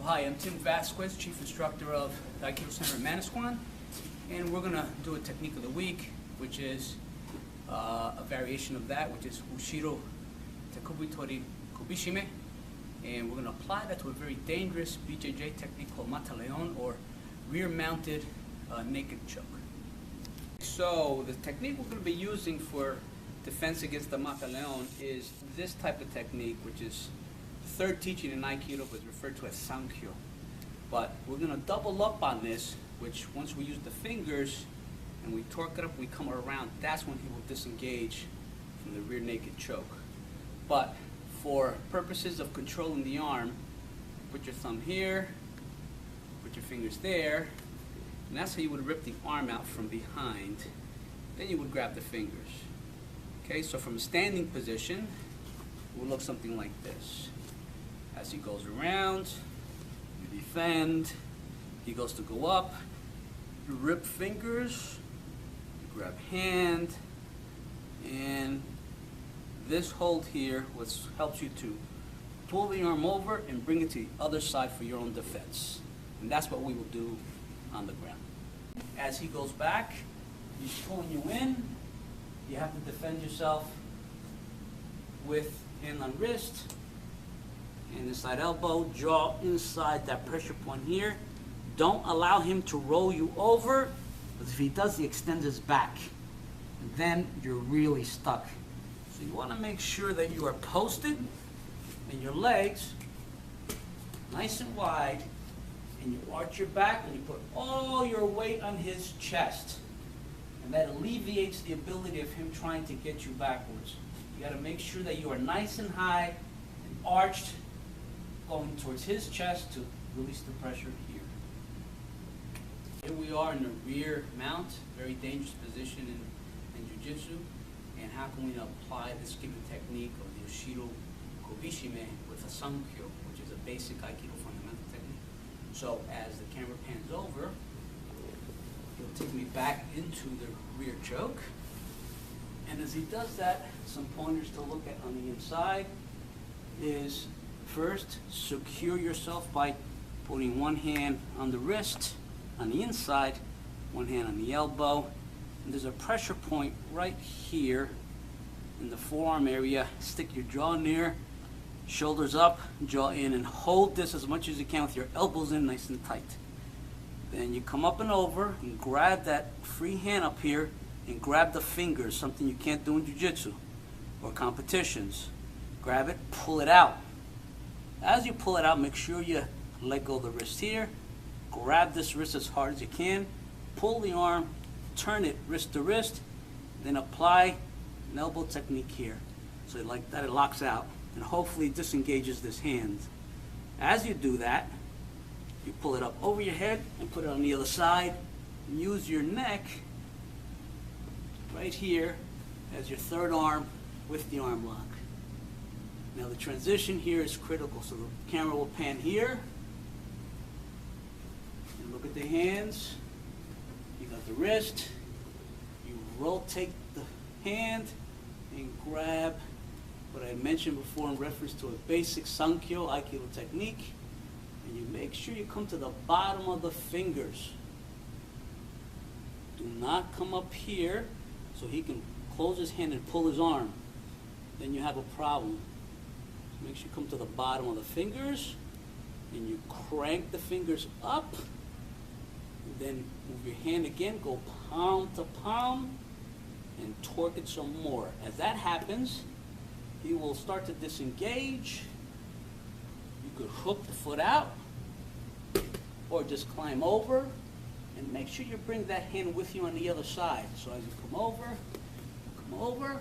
Hi, I'm Tim Vazquez, Chief Instructor of the Aikido Center in Manasquan, and we're going to do a technique of the week, which is a variation of that, which is Ushiro Tekubui Tori Kubishime, and we're going to apply that to a very dangerous BJJ technique called Mata Leon, or rear-mounted naked choke. So the technique we're going to be using for defense against the Mata Leon is this type of technique, which is third teaching in Aikido, but referred to as Sankyo. But we're going to double up on this, which once we use the fingers and we torque it up, we come around, that's when he will disengage from the rear naked choke. But for purposes of controlling the arm, put your thumb here, put your fingers there, and that's how you would rip the arm out from behind. Then you would grab the fingers. Okay, so from a standing position, it will look something like this. As he goes around, you defend, he goes to go up, you rip fingers, you grab hand, and this hold here helps you to pull the arm over and bring it to the other side for your own defense. And that's what we will do on the ground. As he goes back, he's pulling you in, you have to defend yourself with hand on wrist, and inside elbow, jaw inside that pressure point here. Don't allow him to roll you over, because if he does, he extends his back. And then you're really stuck. So you want to make sure that you are posted and your legs nice and wide, and you arch your back and you put all your weight on his chest. And that alleviates the ability of him trying to get you backwards. You got to make sure that you are nice and high and arched, going towards his chest to release the pressure here. Here we are in the rear mount, very dangerous position in Jiu-Jitsu. And how can we apply this given technique of the Ushiro Kubishime with a Sankyo, which is a basic Aikido fundamental technique. So as the camera pans over, he'll take me back into the rear choke. And as he does that, some pointers to look at on the inside is, first, secure yourself by putting one hand on the wrist on the inside, one hand on the elbow. And there's a pressure point right here in the forearm area. Stick your jaw near, shoulders up, jaw in, and hold this as much as you can with your elbows in nice and tight. Then you come up and over and grab that free hand up here and grab the fingers, something you can't do in jiu-jitsu or competitions. Grab it, pull it out. As you pull it out, make sure you let go of the wrist here. Grab this wrist as hard as you can. Pull the arm, turn it wrist to wrist, then apply an elbow technique here. So like that, it locks out and hopefully disengages this hand. As you do that, you pull it up over your head and put it on the other side. And use your neck right here as your third arm with the arm lock. Now the transition here is critical, so the camera will pan here. And look at the hands. You got the wrist. You rotate the hand and grab what I mentioned before in reference to a basic Sankyo Aikido technique. And you make sure you come to the bottom of the fingers. Do not come up here so he can close his hand and pull his arm. Then you have a problem. So make sure you come to the bottom of the fingers and you crank the fingers up. And then move your hand again, go palm to palm and torque it some more. As that happens, he will start to disengage. You could hook the foot out or just climb over, and make sure you bring that hand with you on the other side. So as you come over,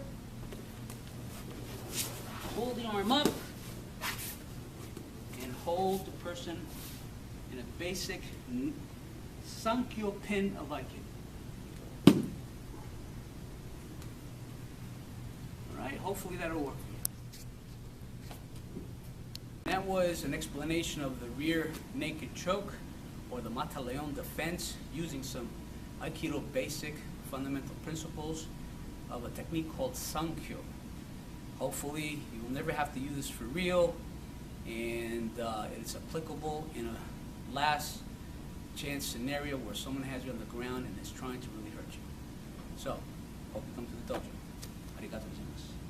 pull the arm up and hold the person in a basic Sankyo pin of Aikido. All right, hopefully that'll work for you. That was an explanation of the rear naked choke, or the Mata Leon defense, using some Aikido basic fundamental principles of a technique called Sankyo. Hopefully you will never have to use this for real, and it's applicable in a last chance scenario where someone has you on the ground and is trying to really hurt you. So, hope you come to the dojo. Arigato gozaimasu.